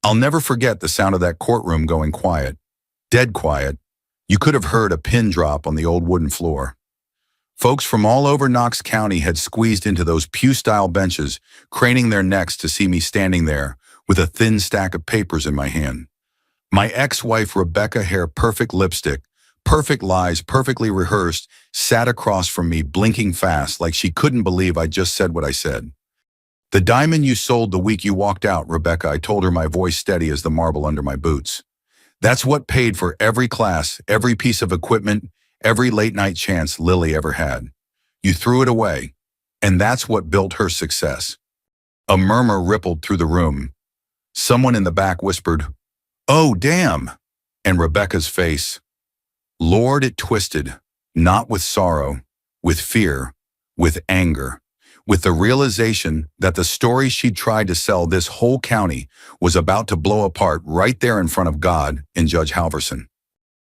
I'll never forget the sound of that courtroom going quiet, dead quiet. You could have heard a pin drop on the old wooden floor. Folks from all over Knox County had squeezed into those pew-style benches, craning their necks to see me standing there with a thin stack of papers in my hand. My ex-wife Rebecca, hair perfect lipstick, perfect lies perfectly rehearsed, sat across from me blinking fast like she couldn't believe I just said what I said. "The diamond you sold the week you walked out, Rebecca," I told her, my voice steady as the marble under my boots. "That's what paid for every class, every piece of equipment, every late-night chance Lily ever had. You threw it away, and that's what built her success." A murmur rippled through the room. Someone in the back whispered, "Oh, damn!" And Rebecca's face, Lord, it twisted, not with sorrow, with fear, with anger, with the realization that the story she'd tried to sell this whole county was about to blow apart right there in front of God and Judge Halverson.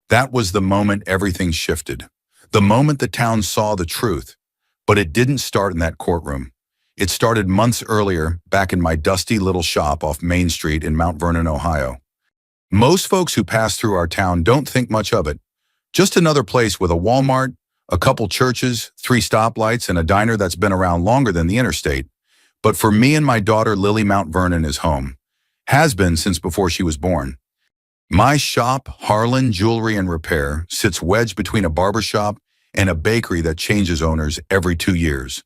That was the moment everything shifted, the moment the town saw the truth. But it didn't start in that courtroom. It started months earlier, back in my dusty little shop off Main Street in Mount Vernon, Ohio. Most folks who pass through our town don't think much of it. Just another place with a Walmart, a couple churches, 3 stoplights, and a diner that's been around longer than the interstate. But for me and my daughter Lily, Mount Vernon is home. Has been since before she was born. My shop, Harlan Jewelry and Repair, sits wedged between a barbershop and a bakery that changes owners every 2 years.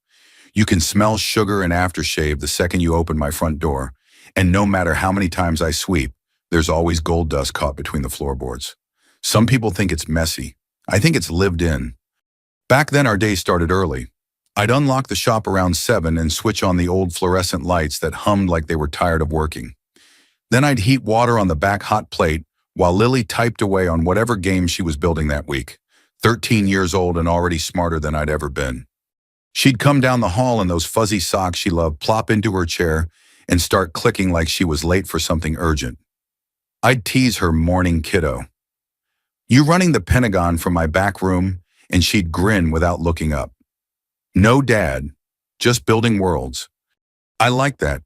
You can smell sugar and aftershave the second you open my front door, and no matter how many times I sweep, there's always gold dust caught between the floorboards. Some people think it's messy. I think it's lived in. Back then our day started early. I'd unlock the shop around 7 and switch on the old fluorescent lights that hummed like they were tired of working. Then I'd heat water on the back hot plate while Lily typed away on whatever game she was building that week. 13 years old and already smarter than I'd ever been. She'd come down the hall in those fuzzy socks she loved, plop into her chair, and start clicking like she was late for something urgent. I'd tease her, "Morning, kiddo. You running the Pentagon from my back room?" And she'd grin without looking up. "No, Dad, just building worlds." I liked that,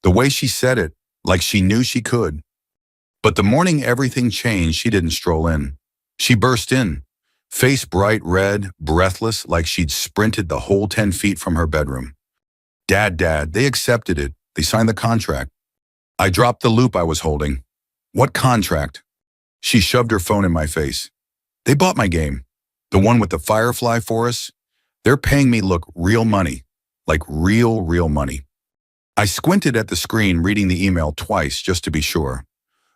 the way she said it, like she knew she could. But the morning everything changed, she didn't stroll in. She burst in, face bright red, breathless, like she'd sprinted the whole 10 feet from her bedroom. Dad, they accepted it. They signed the contract." I dropped the loop I was holding. "What contract?" She shoved her phone in my face. "They bought my game. The one with the Firefly Forest. They're paying me, look, real money. Like real money." I squinted at the screen, reading the email twice just to be sure.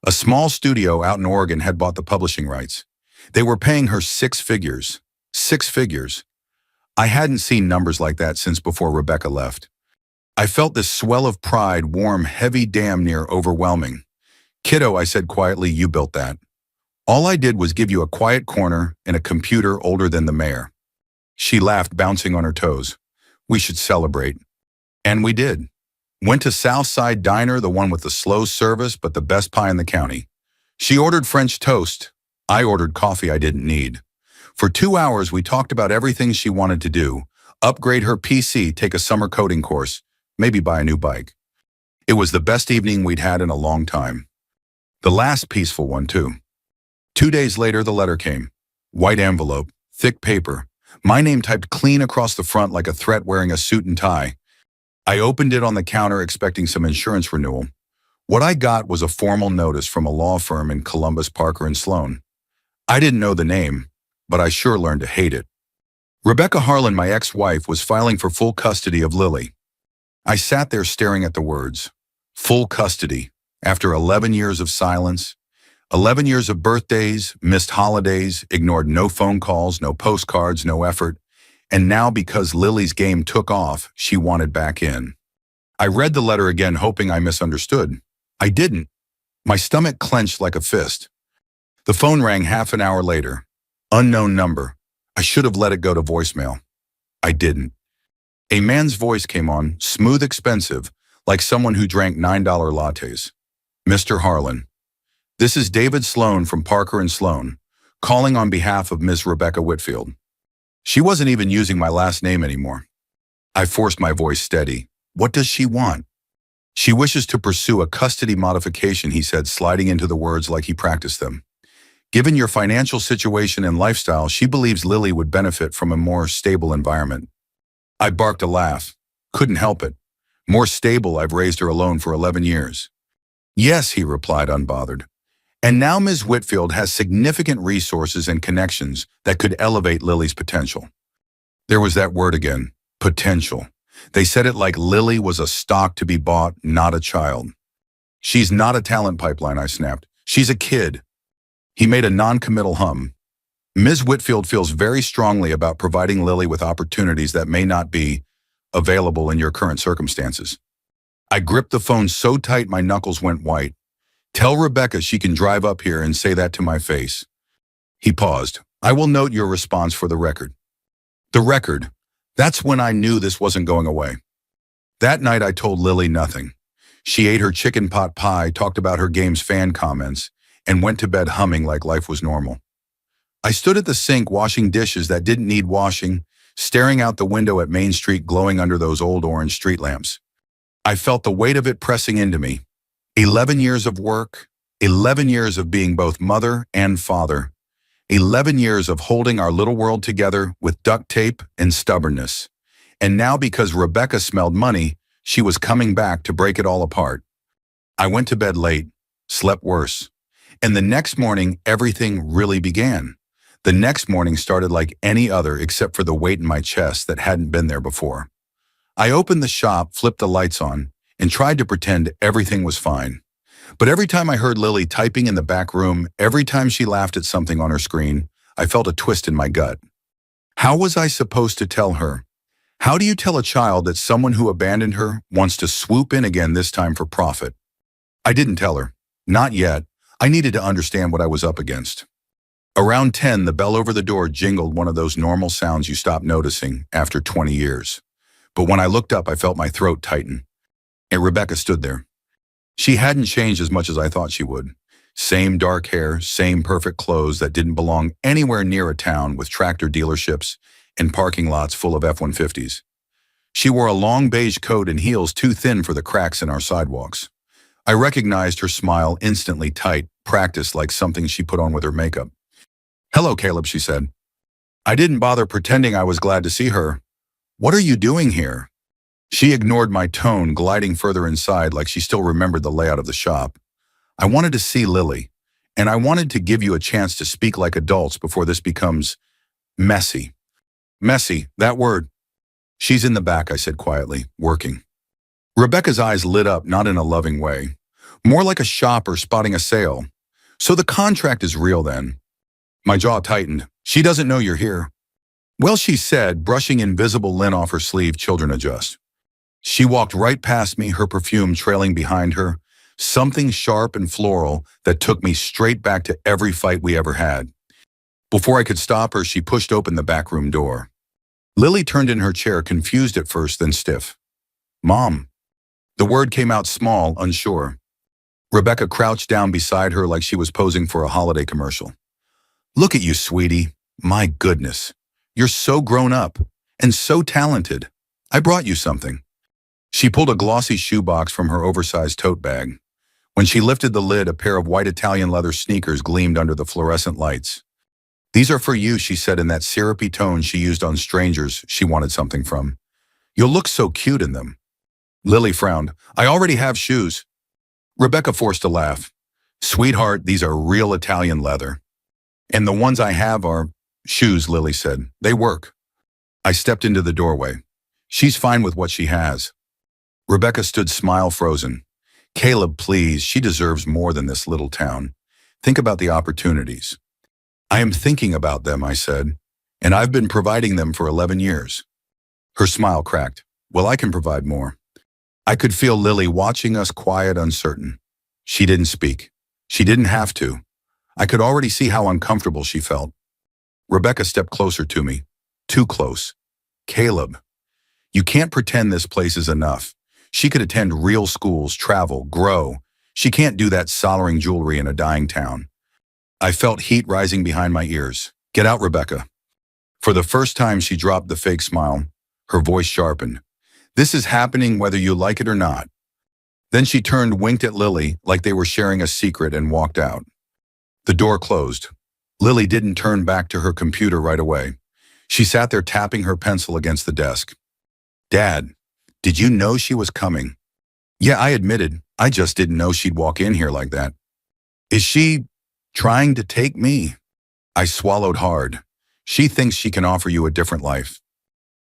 A small studio out in Oregon had bought the publishing rights. They were paying her 6 figures. 6 figures. I hadn't seen numbers like that since before Rebecca left. I felt this swell of pride, warm, heavy, damn near overwhelming. "Kiddo," I said quietly, "you built that. All I did was give you a quiet corner and a computer older than the mayor." She laughed, bouncing on her toes. "We should celebrate." And we did. Went to Southside Diner, the one with the slow service but the best pie in the county. She ordered French toast. I ordered coffee I didn't need. For 2 hours, we talked about everything she wanted to do. Upgrade her PC, take a summer coding course, maybe buy a new bike. It was the best evening we'd had in a long time. The last peaceful one, too. 2 days later, the letter came. White envelope, thick paper. My name typed clean across the front like a threat wearing a suit and tie. I opened it on the counter expecting some insurance renewal. What I got was a formal notice from a law firm in Columbus, Parker and Sloan. I didn't know the name, but I sure learned to hate it. Rebecca Harlan, my ex-wife, was filing for full custody of Lily. I sat there staring at the words. Full custody, after 11 years of silence, 11 years of birthdays, missed holidays, ignored no phone calls, no postcards, no effort. And now because Lily's game took off, she wanted back in. I read the letter again, hoping I misunderstood. I didn't. My stomach clenched like a fist. The phone rang half an hour later. Unknown number. I should have let it go to voicemail. I didn't. A man's voice came on, smooth, expensive, like someone who drank $9 lattes. "Mr. Harlan, this is David Sloan from Parker and Sloan, calling on behalf of Ms. Rebecca Whitfield." She wasn't even using my last name anymore. I forced my voice steady. "What does she want?" She wishes to pursue a custody modification, he said, sliding into the words like he practiced them. Given your financial situation and lifestyle, she believes Lily would benefit from a more stable environment. I barked a laugh. Couldn't help it. More stable, I've raised her alone for 11 years. Yes, he replied, unbothered. And now Ms. Whitfield has significant resources and connections that could elevate Lily's potential. There was that word again, potential. They said it like Lily was a stock to be bought, not a child. She's not a talent pipeline, I snapped. She's a kid. He made a non-committal hum. Ms. Whitfield feels very strongly about providing Lily with opportunities that may not be available in your current circumstances. I gripped the phone so tight my knuckles went white. Tell Rebecca she can drive up here and say that to my face. He paused. I will note your response for the record. The record. That's when I knew this wasn't going away. That night I told Lily nothing. She ate her chicken pot pie, talked about her game's fan comments, and went to bed humming like life was normal. I stood at the sink washing dishes that didn't need washing, staring out the window at Main Street glowing under those old orange street lamps. I felt the weight of it pressing into me. 11 years of work, 11 years of being both mother and father, 11 years of holding our little world together with duct tape and stubbornness. And now because Rebecca smelled money, she was coming back to break it all apart. I went to bed late, slept worse. And the next morning, everything really began. The next morning started like any other except for the weight in my chest that hadn't been there before. I opened the shop, flipped the lights on, and tried to pretend everything was fine. But every time I heard Lily typing in the back room, every time she laughed at something on her screen, I felt a twist in my gut. How was I supposed to tell her? How do you tell a child that someone who abandoned her wants to swoop in again, this time for profit? I didn't tell her. Not yet. I needed to understand what I was up against. Around 10, the bell over the door jingled, one of those normal sounds you stop noticing after 20 years. But when I looked up, I felt my throat tighten. And Rebecca stood there. She hadn't changed as much as I thought she would. Same dark hair, same perfect clothes that didn't belong anywhere near a town with tractor dealerships and parking lots full of F-150s. She wore a long beige coat and heels too thin for the cracks in our sidewalks. I recognized her smile, instantly tight, practiced like something she put on with her makeup. Hello, Caleb, she said. I didn't bother pretending I was glad to see her. What are you doing here? She ignored my tone, gliding further inside like she still remembered the layout of the shop. I wanted to see Lily, and I wanted to give you a chance to speak like adults before this becomes messy. Messy, that word. She's in the back, I said quietly, working. Rebecca's eyes lit up, not in a loving way. More like a shopper spotting a sale. So the contract is real then. My jaw tightened. She doesn't know you're here. Well, she said, brushing invisible lint off her sleeve. Children adjust. She walked right past me, her perfume trailing behind her, something sharp and floral that took me straight back to every fight we ever had. Before I could stop her, she pushed open the back room door. Lily turned in her chair, confused at first, then stiff. Mom. The word came out small, unsure. Rebecca crouched down beside her like she was posing for a holiday commercial. Look at you, sweetie. My goodness. You're so grown up and so talented. I brought you something. She pulled a glossy shoebox from her oversized tote bag. When she lifted the lid, a pair of white Italian leather sneakers gleamed under the fluorescent lights. These are for you, she said in that syrupy tone she used on strangers she wanted something from. You'll look so cute in them. Lily frowned. I already have shoes. Rebecca forced a laugh. Sweetheart, these are real Italian leather. And the ones I have are shoes, Lily said. They work. I stepped into the doorway. She's fine with what she has. Rebecca stood, smile frozen. Caleb, please, she deserves more than this little town. Think about the opportunities. I am thinking about them, I said, and I've been providing them for 11 years. Her smile cracked. Well, I can provide more. I could feel Lily watching us, quiet, uncertain. She didn't speak. She didn't have to. I could already see how uncomfortable she felt. Rebecca stepped closer to me. Too close. Caleb, you can't pretend this place is enough. She could attend real schools, travel, grow. She can't do that soldering jewelry in a dying town. I felt heat rising behind my ears. Get out, Rebecca. For the first time, she dropped the fake smile. Her voice sharpened. This is happening whether you like it or not. Then she turned, winked at Lily like they were sharing a secret, and walked out. The door closed. Lily didn't turn back to her computer right away. She sat there tapping her pencil against the desk. Dad, did you know she was coming? Yeah, I admitted. I just didn't know she'd walk in here like that. Is she trying to take me? I swallowed hard. She thinks she can offer you a different life.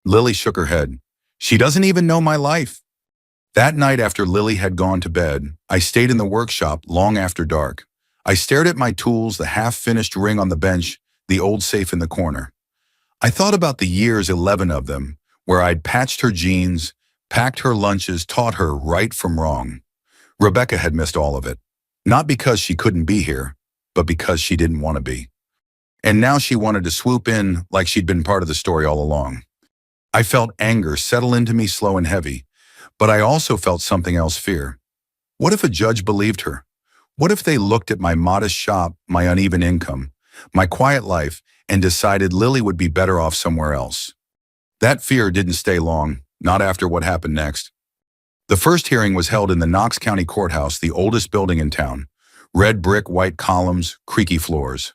Lily shook her head. She doesn't even know my life. That night after Lily had gone to bed, I stayed in the workshop long after dark. I stared at my tools, the half-finished ring on the bench, the old safe in the corner. I thought about the years, 11 of them, where I'd patched her jeans, packed her lunches, taught her right from wrong. Rebecca had missed all of it. Not because she couldn't be here, but because she didn't want to be. And now she wanted to swoop in like she'd been part of the story all along. I felt anger settle into me slow and heavy, but I also felt something else, fear. What if a judge believed her? What if they looked at my modest shop, my uneven income, my quiet life, and decided Lily would be better off somewhere else? That fear didn't stay long, not after what happened next. The first hearing was held in the Knox County Courthouse, the oldest building in town. Red brick, white columns, creaky floors.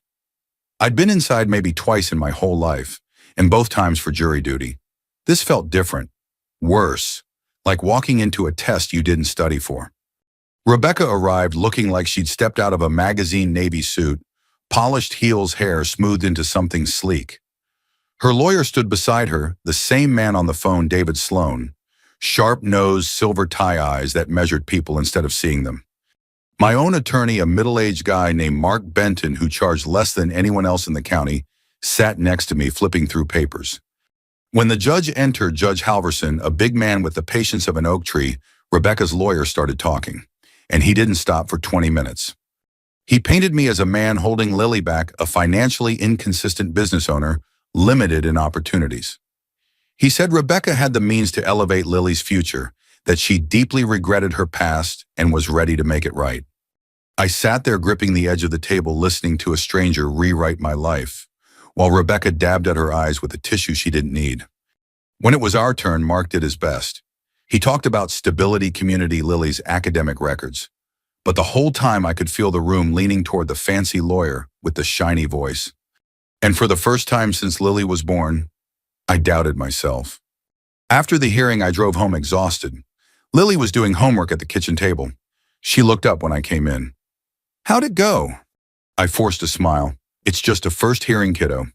I'd been inside maybe twice in my whole life, and both times for jury duty. This felt different, worse, like walking into a test you didn't study for. Rebecca arrived looking like she'd stepped out of a magazine navy suit, polished heels, hair smoothed into something sleek. Her lawyer stood beside her, the same man on the phone, David Sloan, sharp-nosed, silver tie eyes that measured people instead of seeing them. My own attorney, a middle-aged guy named Mark Benton, who charged less than anyone else in the county, sat next to me flipping through papers. When the judge entered, Judge Halverson, a big man with the patience of an oak tree, Rebecca's lawyer, started talking, and he didn't stop for 20 minutes. He painted me as a man holding Lily back, a financially inconsistent business owner, limited in opportunities. He said Rebecca had the means to elevate Lily's future, that she deeply regretted her past and was ready to make it right. I sat there gripping the edge of the table, listening to a stranger rewrite my life, while Rebecca dabbed at her eyes with a tissue she didn't need. When it was our turn, Mark did his best. He talked about stability, community, Lily's academic records. But the whole time I could feel the room leaning toward the fancy lawyer with the shiny voice. And for the first time since Lily was born, I doubted myself. After the hearing, I drove home exhausted. Lily was doing homework at the kitchen table. She looked up when I came in. How'd it go? I forced a smile. It's just a first hearing, kiddo.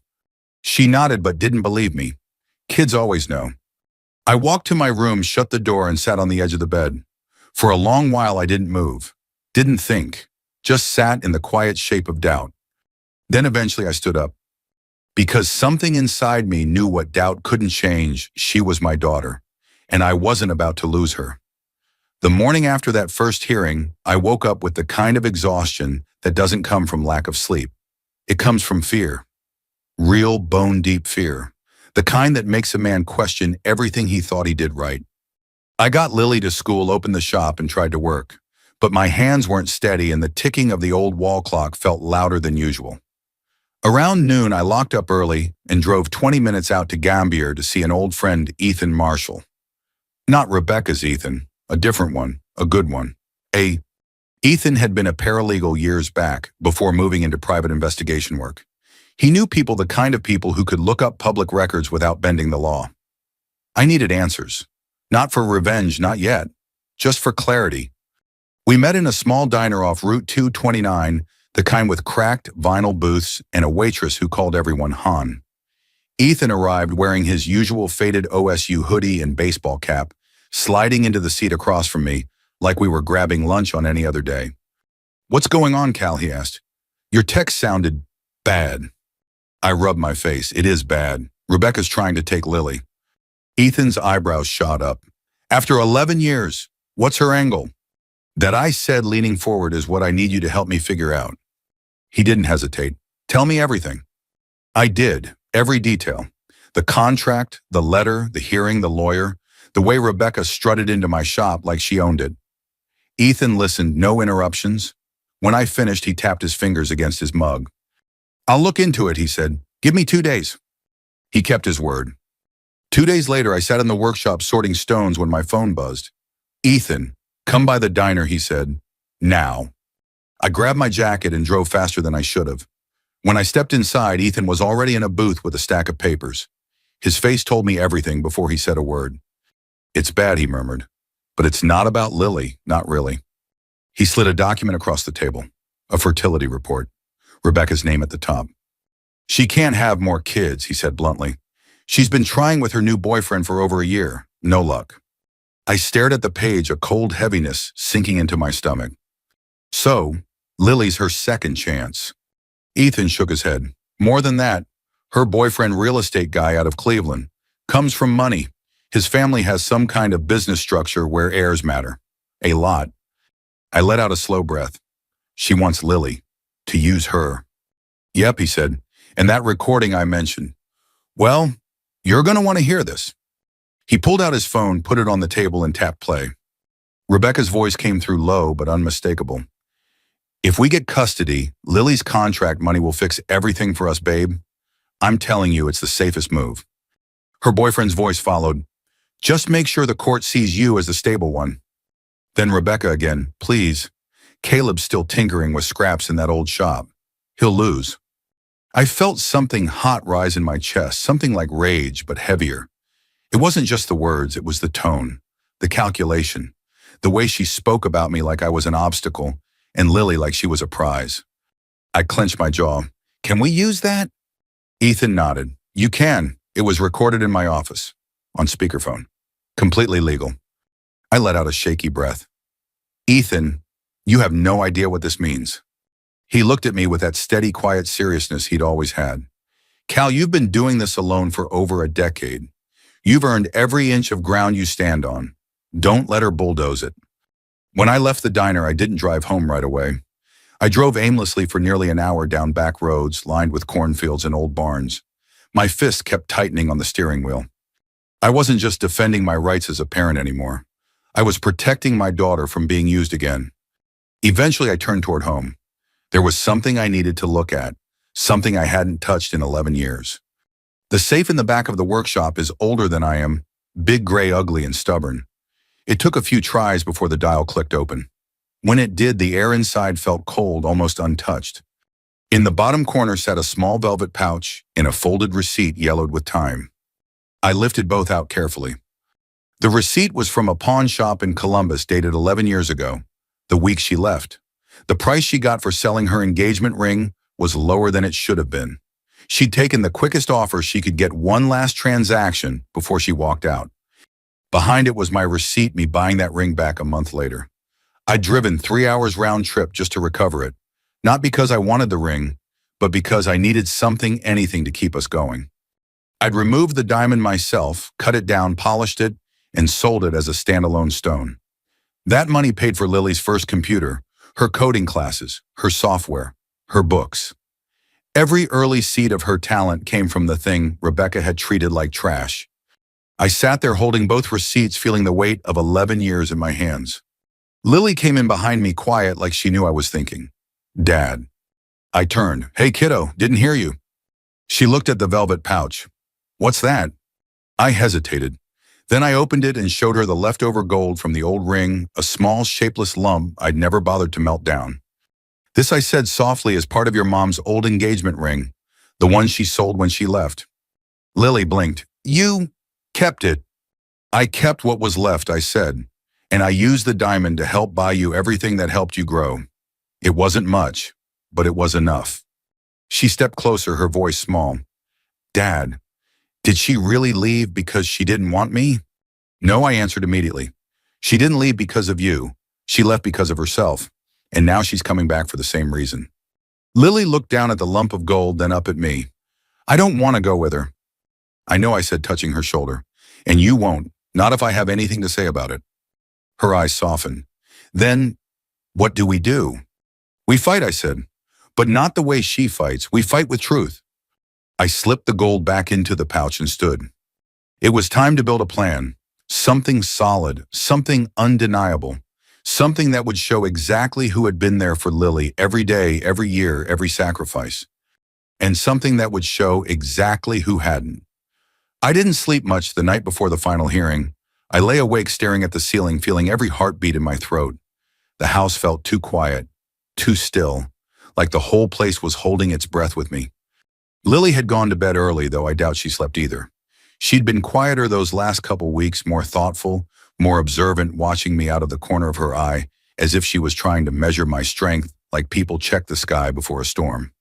She nodded but didn't believe me. Kids always know. I walked to my room, shut the door, and sat on the edge of the bed. For a long while I didn't move, didn't think, just sat in the quiet shape of doubt. Then eventually I stood up. Because something inside me knew what doubt couldn't change. She was my daughter, and I wasn't about to lose her. The morning after that first hearing, I woke up with the kind of exhaustion that doesn't come from lack of sleep. It comes from fear. Real bone-deep fear. The kind that makes a man question everything he thought he did right. I got Lily to school, opened the shop, and tried to work. But my hands weren't steady, and the ticking of the old wall clock felt louder than usual. Around noon, I locked up early and drove 20 minutes out to Gambier to see an old friend, Ethan Marshall. Not Rebecca's Ethan, a different one, a good one. Ethan had been a paralegal years back, before moving into private investigation work. He knew people, the kind of people who could look up public records without bending the law. I needed answers. Not for revenge, not yet. Just for clarity. We met in a small diner off Route 229, the kind with cracked vinyl booths and a waitress who called everyone Han. Ethan arrived wearing his usual faded OSU hoodie and baseball cap, sliding into the seat across from me like we were grabbing lunch on any other day. "What's going on, Cal?" he asked. "Your text sounded bad." I rubbed my face. "It is bad. Rebecca's trying to take Lily." Ethan's eyebrows shot up. "After 11 years, what's her angle?" "That," I said, leaning forward, "is what I need you to help me figure out." He didn't hesitate. "Tell me everything." I did, every detail. The contract, the letter, the hearing, the lawyer, the way Rebecca strutted into my shop like she owned it. Ethan listened, no interruptions. When I finished, he tapped his fingers against his mug. "I'll look into it," he said. "Give me 2 days." He kept his word. 2 days later, I sat in the workshop sorting stones when my phone buzzed. "Ethan, Come by the diner, he said. Now. I grabbed my jacket and drove faster than I should have. When I stepped inside, Ethan was already in a booth with a stack of papers. His face told me everything before he said a word. It's bad, he murmured. But it's not about Lily, not really. He slid a document across the table. A fertility report. Rebecca's name at the top. She can't have more kids, he said bluntly. She's been trying with her new boyfriend for over a year. No luck. I stared at the page, a cold heaviness sinking into my stomach. So, Lily's her second chance. Ethan shook his head. More than that, her boyfriend, real estate guy out of Cleveland, comes from money. His family has some kind of business structure where heirs matter. A lot. I let out a slow breath. She wants Lily. To use her. Yep, he said. And that recording I mentioned. Well, you're going to want to hear this. He pulled out his phone, put it on the table, and tapped play. Rebecca's voice came through low but unmistakable. If we get custody, Lily's contract money will fix everything for us, babe. I'm telling you, it's the safest move. Her boyfriend's voice followed. Just make sure the court sees you as the stable one. Then Rebecca again, please. Caleb's still tinkering with scraps in that old shop. He'll lose. I felt something hot rise in my chest, something like rage, but heavier. It wasn't just the words, it was the tone, the calculation, the way she spoke about me like I was an obstacle, and Lily like she was a prize. I clenched my jaw. Can we use that? Ethan nodded. You can. It was recorded in my office. On speakerphone. Completely legal. I let out a shaky breath. Ethan, you have no idea what this means. He looked at me with that steady, quiet seriousness he'd always had. Cal, you've been doing this alone for over a decade. You've earned every inch of ground you stand on. Don't let her bulldoze it. When I left the diner, I didn't drive home right away. I drove aimlessly for nearly an hour down back roads lined with cornfields and old barns. My fists kept tightening on the steering wheel. I wasn't just defending my rights as a parent anymore. I was protecting my daughter from being used again. Eventually, I turned toward home. There was something I needed to look at, something I hadn't touched in 11 years. The safe in the back of the workshop is older than I am, big, gray, ugly, and stubborn. It took a few tries before the dial clicked open. When it did, the air inside felt cold, almost untouched. In the bottom corner sat a small velvet pouch and a folded receipt yellowed with time. I lifted both out carefully. The receipt was from a pawn shop in Columbus dated 11 years ago, the week she left. The price she got for selling her engagement ring was lower than it should have been. She'd taken the quickest offer she could get one last transaction before she walked out. Behind it was my receipt, me buying that ring back a month later. I'd driven 3 hours round trip just to recover it, not because I wanted the ring, but because I needed something, anything to keep us going. I'd removed the diamond myself, cut it down, polished it, and sold it as a standalone stone. That money paid for Lily's first computer, her coding classes, her software, her books. Every early seed of her talent came from the thing Rebecca had treated like trash. I sat there holding both receipts, feeling the weight of 11 years in my hands. Lily came in behind me, quiet, like she knew I was thinking. Dad. I turned. Hey, kiddo, didn't hear you. She looked at the velvet pouch. What's that? I hesitated. Then I opened it and showed her the leftover gold from the old ring, a small, shapeless lump I'd never bothered to melt down. This, I said softly, is part of your mom's old engagement ring, the one she sold when she left. Lily blinked. You kept it. I kept what was left, I said, and I used the diamond to help buy you everything that helped you grow. It wasn't much, but it was enough. She stepped closer, her voice small. Dad, did she really leave because she didn't want me? No, I answered immediately. She didn't leave because of you. She left because of herself, and now she's coming back for the same reason. Lily looked down at the lump of gold, then up at me. I don't want to go with her. I know, I said, touching her shoulder. And you won't, not if I have anything to say about it. Her eyes softened. Then, what do? We fight, I said, but not the way she fights. We fight with truth. I slipped the gold back into the pouch and stood. It was time to build a plan, something solid, something undeniable, something that would show exactly who had been there for Lily every day, every year, every sacrifice, and something that would show exactly who hadn't. I didn't sleep much the night before the final hearing. I lay awake staring at the ceiling, feeling every heartbeat in my throat. The house felt too quiet, too still, like the whole place was holding its breath with me. Lily had gone to bed early, though I doubt she slept either. She'd been quieter those last couple weeks, more thoughtful, more observant, watching me out of the corner of her eye, as if she was trying to measure my strength like people check the sky before a storm.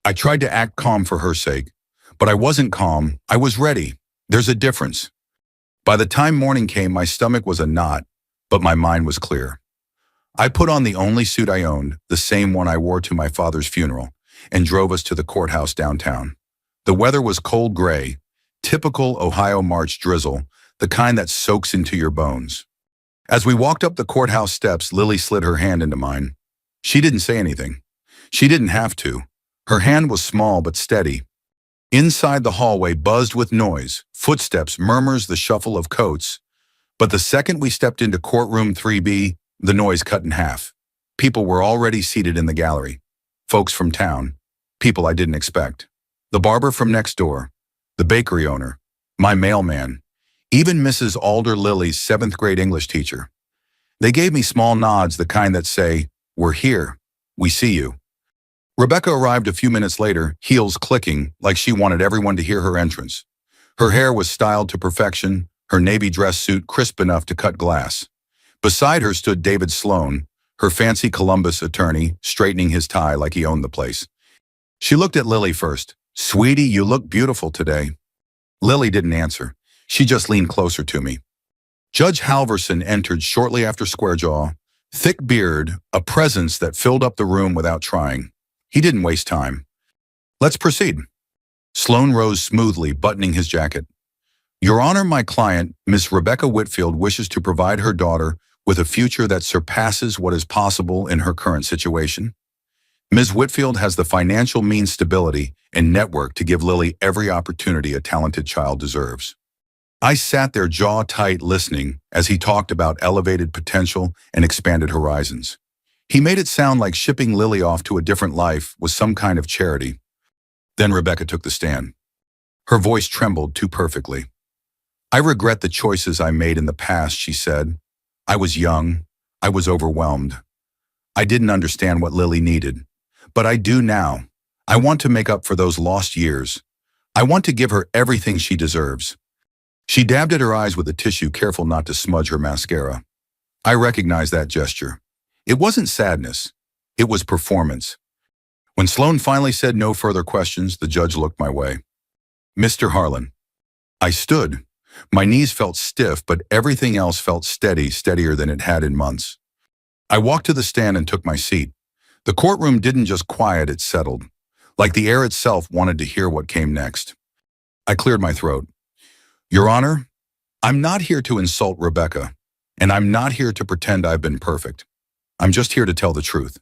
I tried to act calm for her sake, but I wasn't calm. I was ready. There's a difference. By the time morning came, my stomach was a knot, but my mind was clear. I put on the only suit I owned, the same one I wore to my father's funeral, and drove us to the courthouse downtown. The weather was cold gray, typical Ohio March drizzle, the kind that soaks into your bones. As we walked up the courthouse steps, Lily slid her hand into mine. She didn't say anything. She didn't have to. Her hand was small but steady. Inside the hallway buzzed with noise, footsteps, murmurs, the shuffle of coats. But the second we stepped into courtroom 3B, the noise cut in half. People were already seated in the gallery. Folks from town. People I didn't expect. The barber from next door. The bakery owner. My mailman. Even Mrs. Alder Lily's 7th grade English teacher. They gave me small nods, the kind that say, "We're here. We see you." Rebecca arrived a few minutes later, heels clicking, like she wanted everyone to hear her entrance. Her hair was styled to perfection, her navy dress suit crisp enough to cut glass. Beside her stood David Sloan, her fancy Columbus attorney, straightening his tie like he owned the place. She looked at Lily first. "Sweetie, you look beautiful today." Lily didn't answer. She just leaned closer to me. Judge Halverson entered shortly after Squarejaw, thick beard, a presence that filled up the room without trying. He didn't waste time. "Let's proceed." Sloan rose smoothly, buttoning his jacket. "Your Honor, my client, Miss Rebecca Whitfield, wishes to provide her daughter with a future that surpasses what is possible in her current situation. Ms. Whitfield has the financial means, stability, and network to give Lily every opportunity a talented child deserves." I sat there jaw tight listening as he talked about elevated potential and expanded horizons. He made it sound like shipping Lily off to a different life was some kind of charity. Then Rebecca took the stand. Her voice trembled too perfectly. "I regret the choices I made in the past," she said. "I was young. I was overwhelmed. I didn't understand what Lily needed. But I do now. I want to make up for those lost years. I want to give her everything she deserves." She dabbed at her eyes with a tissue, careful not to smudge her mascara. I recognized that gesture. It wasn't sadness. It was performance. When Sloan finally said no further questions, the judge looked my way. "Mr. Harlan." I stood. My knees felt stiff, but everything else felt steady, steadier than it had in months. I walked to the stand and took my seat. The courtroom didn't just quiet, it settled. Like the air itself wanted to hear what came next. I cleared my throat. "Your Honor, I'm not here to insult Rebecca, and I'm not here to pretend I've been perfect. I'm just here to tell the truth."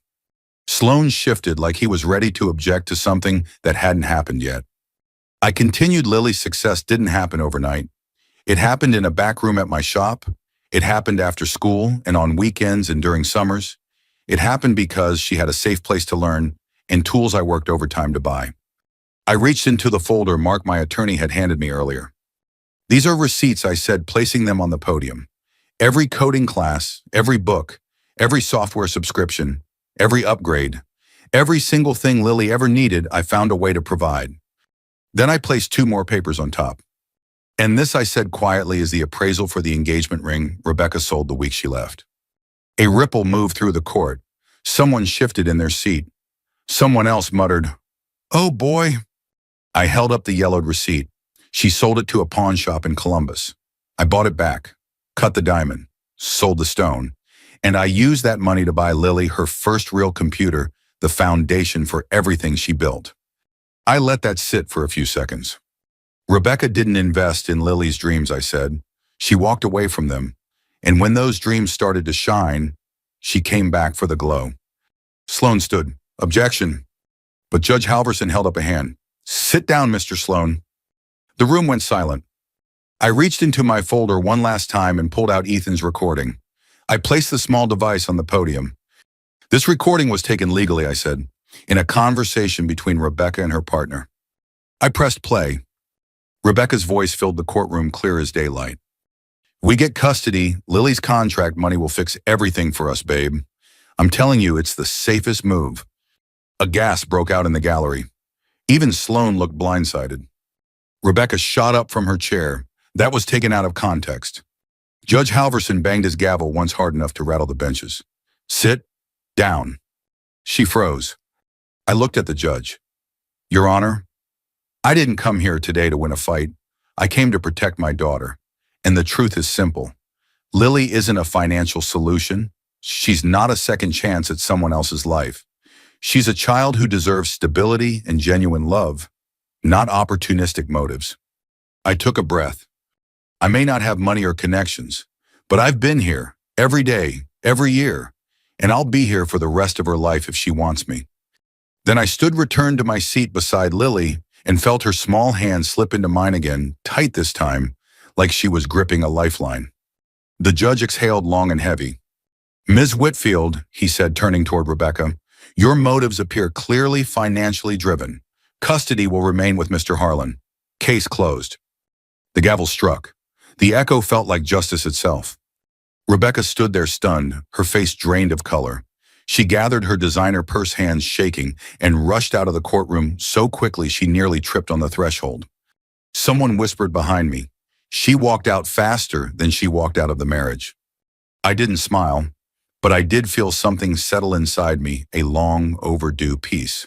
Sloan shifted like he was ready to object to something that hadn't happened yet. I continued. Lily's success didn't happen overnight. It happened in a back room at my shop. It happened after school and on weekends and during summers. It happened because she had a safe place to learn and tools I worked overtime to buy. I reached into the folder Mark, my attorney, had handed me earlier. "These are receipts," I said, placing them on the podium. "Every coding class, every book, every software subscription, every upgrade, every single thing Lily ever needed, I found a way to provide." Then I placed 2 more papers on top. "And this," I said quietly, "is the appraisal for the engagement ring Rebecca sold the week she left." A ripple moved through the court. Someone shifted in their seat. Someone else muttered, "Oh boy." I held up the yellowed receipt. She sold it to a pawn shop in Columbus. I bought it back, cut the diamond, sold the stone, and I used that money to buy Lily her first real computer, the foundation for everything she built. I let that sit for a few seconds. "Rebecca didn't invest in Lily's dreams," I said. "She walked away from them. And when those dreams started to shine, she came back for the glow." Sloan stood. "Objection." But Judge Halverson held up a hand. "Sit down, Mr. Sloan." The room went silent. I reached into my folder one last time and pulled out Ethan's recording. I placed the small device on the podium. "This recording was taken legally," I said, "in a conversation between Rebecca and her partner." I pressed play. Rebecca's voice filled the courtroom clear as daylight. We get custody, Lily's contract money will fix everything for us, babe. I'm telling you, it's the safest move. A gasp broke out in the gallery. Even Sloane looked blindsided. Rebecca shot up from her chair. That was taken out of context. Judge Halverson banged his gavel once hard enough to rattle the benches. Sit down. She froze. I looked at the judge. Your Honor, I didn't come here today to win a fight. I came to protect my daughter. And the truth is simple. Lily isn't a financial solution. She's not a second chance at someone else's life. She's a child who deserves stability and genuine love, not opportunistic motives. I took a breath. I may not have money or connections, but I've been here every day, every year, and I'll be here for the rest of her life if she wants me. Then I stood returned to my seat beside Lily and felt her small hand slip into mine again, tight this time, like she was gripping a lifeline. The judge exhaled long and heavy. Ms. Whitfield, he said, turning toward Rebecca, your motives appear clearly financially driven. Custody will remain with Mr. Harlan. Case closed. The gavel struck. The echo felt like justice itself. Rebecca stood there stunned, her face drained of color. She gathered her designer purse hands shaking and rushed out of the courtroom so quickly she nearly tripped on the threshold. Someone whispered behind me. She walked out faster than she walked out of the marriage. I didn't smile, but I did feel something settle inside me, a long overdue peace.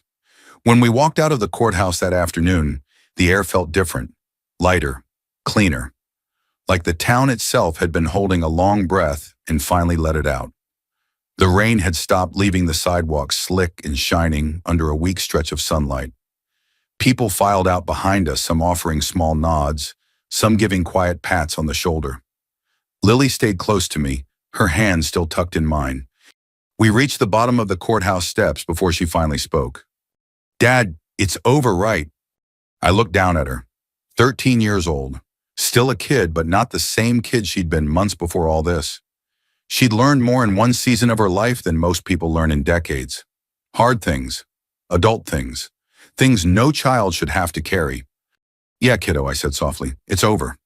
When we walked out of the courthouse that afternoon, the air felt different, lighter, cleaner, like the town itself had been holding a long breath and finally let it out. The rain had stopped, leaving the sidewalks slick and shining under a weak stretch of sunlight. People filed out behind us, some offering small nods, some giving quiet pats on the shoulder. Lily stayed close to me, her hand still tucked in mine. We reached the bottom of the courthouse steps before she finally spoke. Dad, it's over, right? I looked down at her. 13 years old. Still a kid, but not the same kid she'd been months before all this. She'd learned more in one season of her life than most people learn in decades. Hard things. Adult things. Things no child should have to carry. Yeah, kiddo, I said softly. It's over.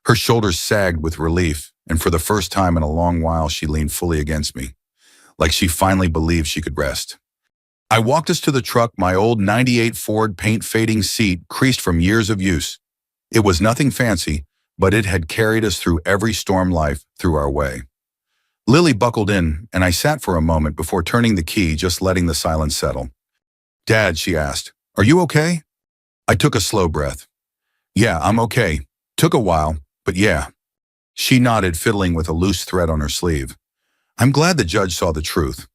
Her shoulders sagged with relief, and for the first time in a long while, she leaned fully against me, like she finally believed she could rest. I walked us to the truck, my old '98 Ford paint-fading seat creased from years of use. It was nothing fancy, but it had carried us through every storm life threw our way. Lily buckled in, and I sat for a moment before turning the key, just letting the silence settle. Dad, she asked, are you okay? I took a slow breath. Yeah, I'm okay. Took a while, but yeah. She nodded, fiddling with a loose thread on her sleeve. I'm glad the judge saw the truth.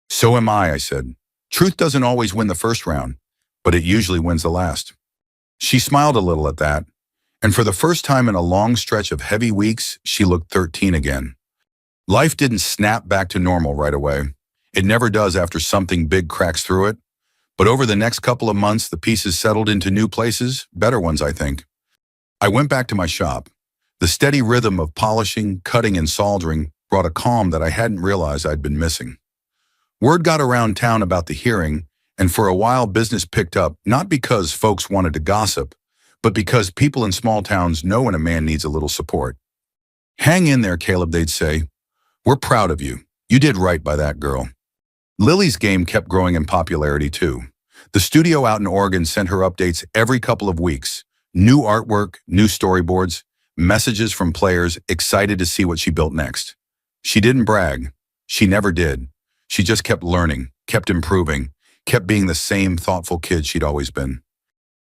So am I said. Truth doesn't always win the first round, but it usually wins the last. She smiled a little at that, and for the first time in a long stretch of heavy weeks, she looked 13 again. Life didn't snap back to normal right away. It never does after something big cracks through it. But over the next couple of months, the pieces settled into new places, better ones, I think. I went back to my shop. The steady rhythm of polishing, cutting, and soldering brought a calm that I hadn't realized I'd been missing. Word got around town about the hearing, and for a while business picked up, not because folks wanted to gossip, but because people in small towns know when a man needs a little support. Hang in there, Caleb, they'd say. We're proud of you. You did right by that girl. Lily's game kept growing in popularity too. The studio out in Oregon sent her updates every couple of weeks. New artwork, new storyboards, messages from players excited to see what she built next. She didn't brag. She never did. She just kept learning, kept improving, kept being the same thoughtful kid she'd always been.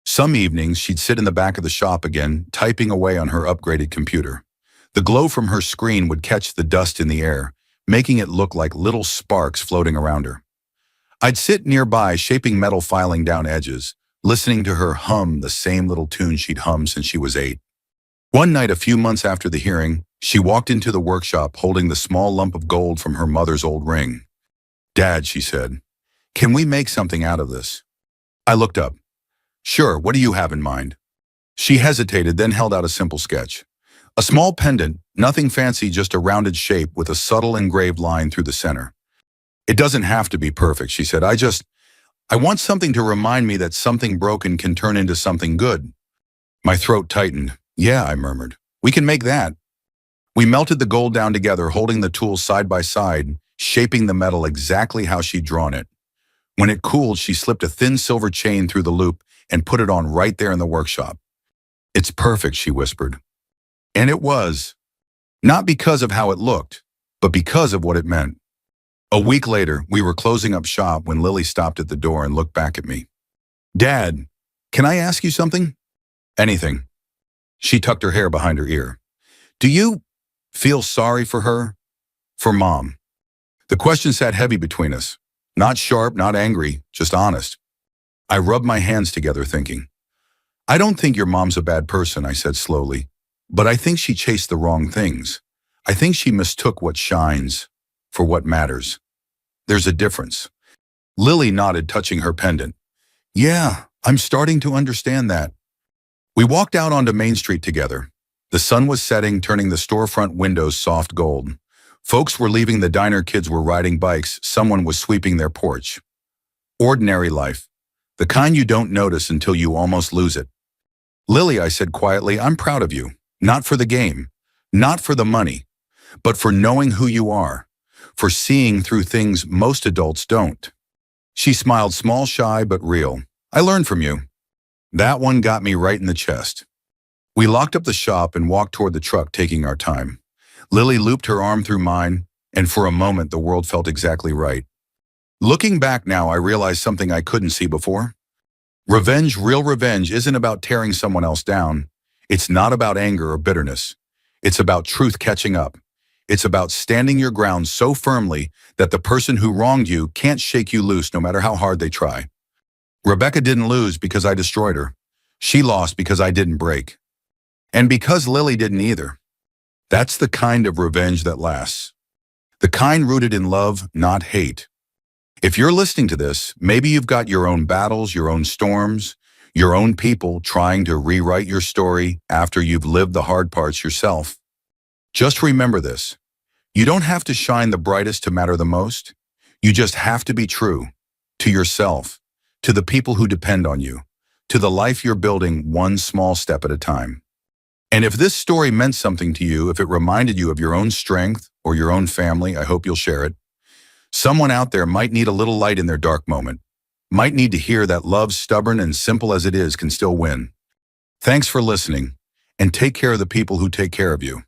Some evenings, she'd sit in the back of the shop again, typing away on her upgraded computer. The glow from her screen would catch the dust in the air, making it look like little sparks floating around her. I'd sit nearby, shaping metal filing down edges, listening to her hum the same little tune she'd hummed since she was 8. One night, a few months after the hearing, she walked into the workshop holding the small lump of gold from her mother's old ring. Dad, she said, can we make something out of this? I looked up. Sure, what do you have in mind? She hesitated, then held out a simple sketch. A small pendant, nothing fancy, just a rounded shape with a subtle engraved line through the center. It doesn't have to be perfect, she said. I want something to remind me that something broken can turn into something good. My throat tightened. Yeah, I murmured. We can make that. We melted the gold down together, holding the tools side by side, shaping the metal exactly how she'd drawn it. When it cooled, she slipped a thin silver chain through the loop and put it on right there in the workshop. "It's perfect," she whispered. And it was. Not because of how it looked, but because of what it meant. A week later, we were closing up shop when Lily stopped at the door and looked back at me. "Dad, can I ask you something?" "Anything." She tucked her hair behind her ear. "Do you feel sorry for her? For Mom?" The question sat heavy between us. Not sharp, not angry, just honest. I rubbed my hands together thinking. "I don't think your mom's a bad person," I said slowly. "But I think she chased the wrong things. I think she mistook what shines for what matters. There's a difference." Lily nodded, touching her pendant. "Yeah, I'm starting to understand that." We walked out onto Main Street together. The sun was setting, turning the storefront windows soft gold. Folks were leaving the diner, kids were riding bikes, someone was sweeping their porch. Ordinary life. The kind you don't notice until you almost lose it. "Lily," I said quietly, "I'm proud of you. Not for the game, not for the money, but for knowing who you are, for seeing through things most adults don't." She smiled, small, shy, but real. "I learned from you." That one got me right in the chest. We locked up the shop and walked toward the truck, taking our time. Lily looped her arm through mine, and for a moment the world felt exactly right. Looking back now, I realized something I couldn't see before. Revenge, real revenge, isn't about tearing someone else down. It's not about anger or bitterness. It's about truth catching up. It's about standing your ground so firmly that the person who wronged you can't shake you loose no matter how hard they try. Rebecca didn't lose because I destroyed her. She lost because I didn't break. And because Lily didn't either. That's the kind of revenge that lasts. The kind rooted in love, not hate. If you're listening to this, maybe you've got your own battles, your own storms, your own people trying to rewrite your story after you've lived the hard parts yourself. Just remember this. You don't have to shine the brightest to matter the most. You just have to be true to yourself, to the people who depend on you, to the life you're building one small step at a time. And if this story meant something to you, if it reminded you of your own strength or your own family, I hope you'll share it. Someone out there might need a little light in their dark moment, might need to hear that love, stubborn and simple as it is, can still win. Thanks for listening, and take care of the people who take care of you.